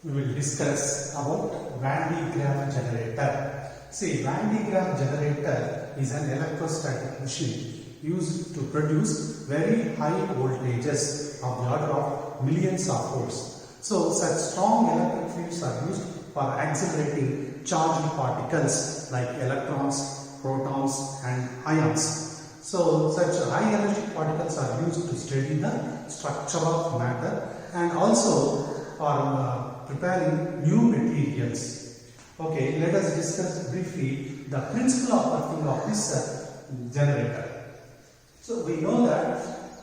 we will discuss about Van de Graaff generator. See, Van de Graaff generator is an electrostatic machine used to produce very high voltages of the order of millions of volts. So, such strong electric fields are used for accelerating charged particles like electrons, protons and ions. So, such high energy particles are used to study the structure of matter and also for preparing new materials. Okay, let us discuss briefly the principle of working of this generator. So, we know that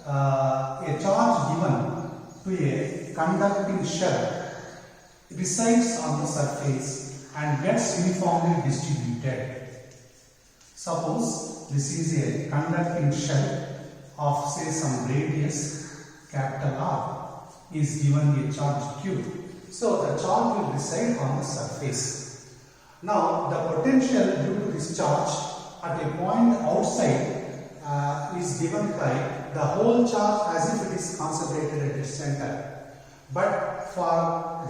a charge given to a conducting shell resides on the surface and gets uniformly distributed. Suppose this is a conducting shell of say some radius capital R is given a charge Q. So the charge will reside on the surface. Now the potential due to this charge at a point outside is given by the whole charge as if it is concentrated at its center. But for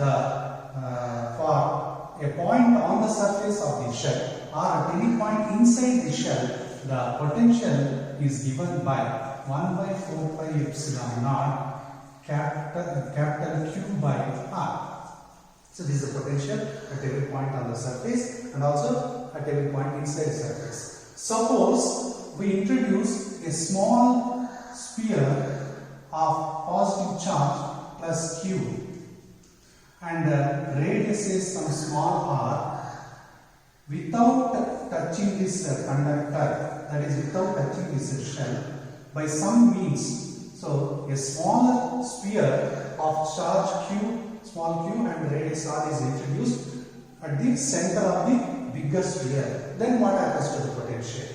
a point on the surface of the shell or at any point inside the shell, the potential is given by 1 by 4 pi epsilon naught capital Q by R. So this is the potential at every point on the surface and also at every point inside the surface. Suppose we introduce a small sphere of positive charge plus Q and radius is some small r without touching this conductor, that is without touching this shell by some means. So a smaller sphere of charge Q, small q and radius r is introduced at the center of the bigger sphere. Then what happens to the potential?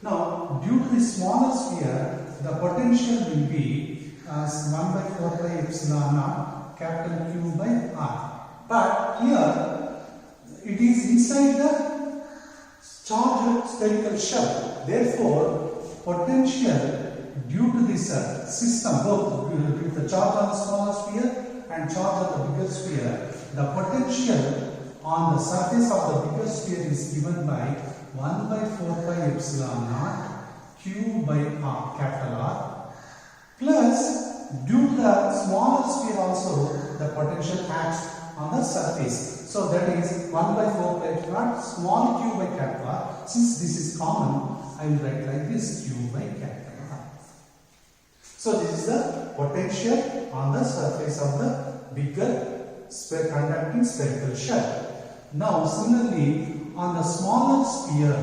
Now due to the smaller sphere, the potential will be 1 by 4 pi epsilon naught capital Q by R. But here it is inside the charged spherical shell. Therefore, potential due to this system, both due to the charge on the smaller sphere and charge on the bigger sphere, the potential on the surface of the bigger sphere is given by 1 by 4 pi epsilon naught Q by R, capital R, plus due to the smaller sphere also the potential acts on the surface. So that is 1 by 4 pi epsilon naught small q by capital R. Since this is common, I will write like this Q by capital R. So this is the potential on the surface of the bigger conducting spherical shell. Now similarly on the smaller sphere,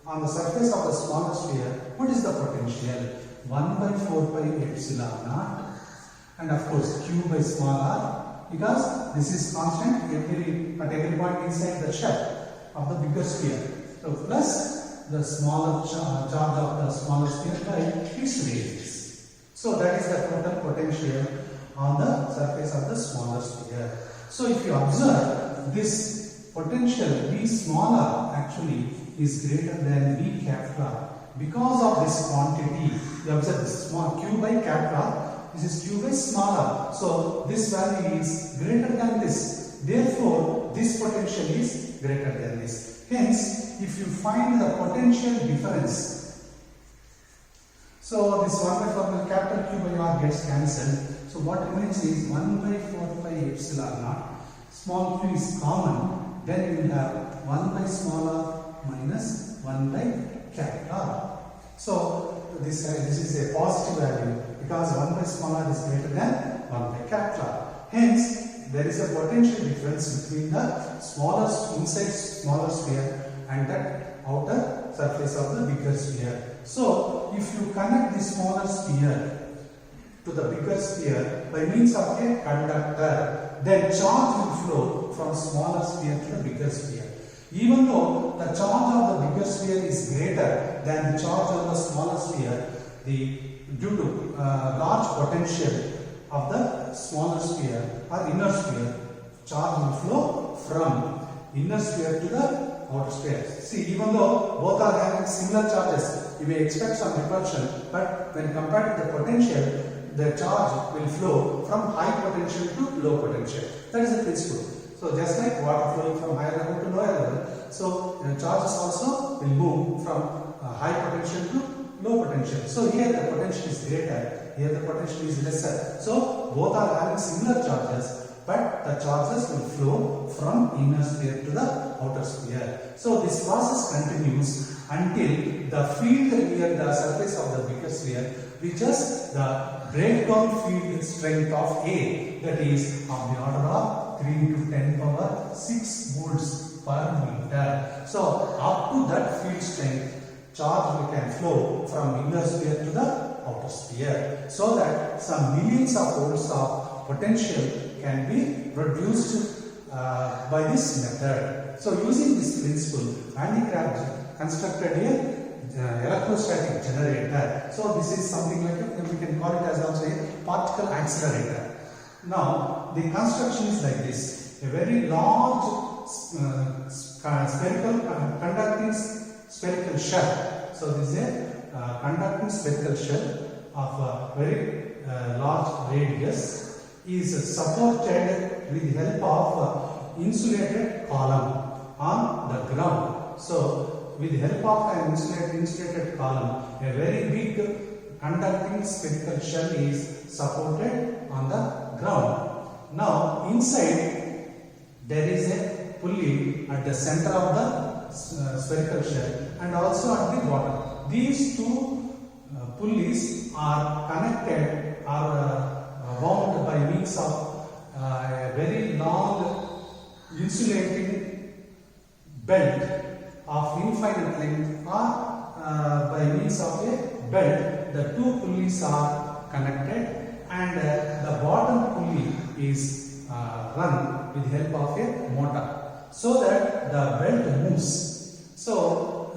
on the surface of the smaller sphere, what is the potential? 1 by 4 pi epsilon naught and of course Q by small r, because this is constant at every point inside the shell of the bigger sphere. So plus the smaller charge of the smaller sphere by its radius. So that is the total potential on the surface of the smaller sphere. So if you observe, this potential V small r actually is greater than V capital R. Because of this quantity, you observe this small Q by capital R, this is Q by small r. So this value is greater than this. Therefore, this potential is greater than this. Hence, if you find the potential difference, so this 1 by 4 pi capital Q by R gets cancelled. So what remains is 1 by 4 pi epsilon naught. Small q is common. Then you will have 1 by small r minus 1 by capital R. So this is a positive value because 1 by small r is greater than 1 by capital R. Hence, there is a potential difference between the smaller inside smaller sphere and that outer surface of the bigger sphere. So, if you connect the smaller sphere to the bigger sphere by means of a conductor, then charge will flow from smaller sphere to the bigger sphere. Even though the charge of the bigger sphere is greater than the charge of the smaller sphere, due to large potential of the smaller sphere or inner sphere, charge will flow from inner sphere to the outer sphere. See, even though both are having similar charges, you may expect some repulsion, but when compared to the potential, the charge will flow from high potential to low potential. That is the principle. So just like water flowing from higher level to lower level, so charges also will move from high potential to low potential. So here the potential is greater, here the potential is lesser. So both are having similar charges, but the charges will flow from inner sphere to the outer sphere. So this process continues until the field near the surface of the bigger sphere reaches the breakdown field strength of A, that is of the order of 3 into 10 power 6 volts per meter. So up to that field strength, charge can flow from inner sphere to the outer sphere, so that some millions of volts of potential can be produced by this method. So using this principle, handicraft constructed a electrostatic generator. So this is something like we can call it as also a particle accelerator. Now the construction is like this: a very large spherical conducting spherical shell. So this is a conducting spherical shell of a very large radius is supported with the help of insulated column on the ground. So with the help of an insulated column, a very big conducting spherical shell is supported on the ground. Now inside there is a pulley at the center of the spherical shell and also at the bottom. These two pulleys are connected or wound by means of a very long insulating belt of infinite length, or by means of a belt the two pulleys are connected, and the bottom pulley is run with the help of a motor, so that the belt moves. So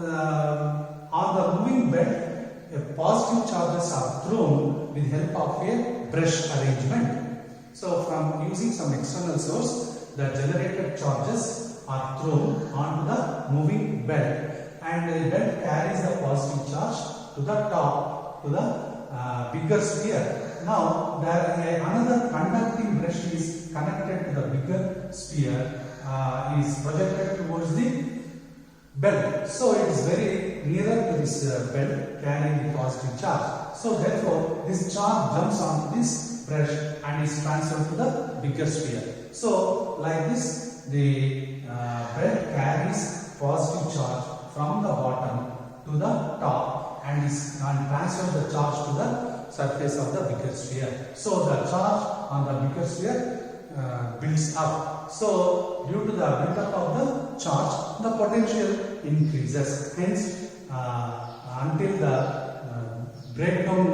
on the moving belt, positive charges are thrown with the help of a brush arrangement. So from using some external source, the generated charges are thrown onto the moving belt, and the belt carries the positive charge to the top, to the bigger sphere. Now there another conducting brush is connected to the bigger sphere, is projected towards the belt. So it is very nearer to this belt carrying the positive charge. So therefore this charge jumps onto this brush and is transferred to the bigger sphere. So like this, the belt carries positive charge from the bottom to the top and transfers the charge to the surface of the bigger sphere. So the charge on the bigger sphere builds up. So due to the build-up of the charge, the potential increases. Hence, until the breakdown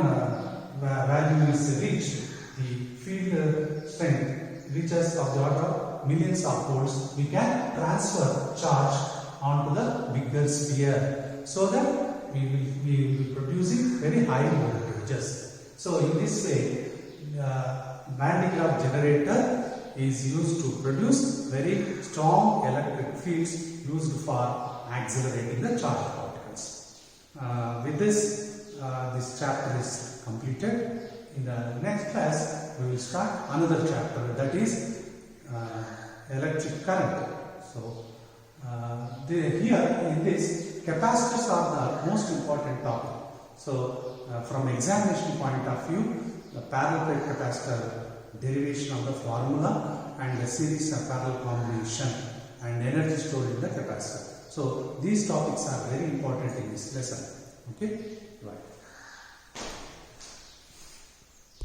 value is reached, the field strength reaches of the order of millions of volts, we can transfer charge onto the bigger sphere, so that we will be producing very high voltages. So in this way, Van de Graaff generator is used to produce very strong electric fields used for accelerating the charged particles. With this, this chapter is completed. In the next class, we will start another chapter, that is electric current. So here in this, capacitors are the most important topic. So from examination point of view, the parallel plate capacitor, derivation of the formula, and the series of parallel combination, and energy stored in the capacitor. So these topics are very important in this lesson. Okay, right.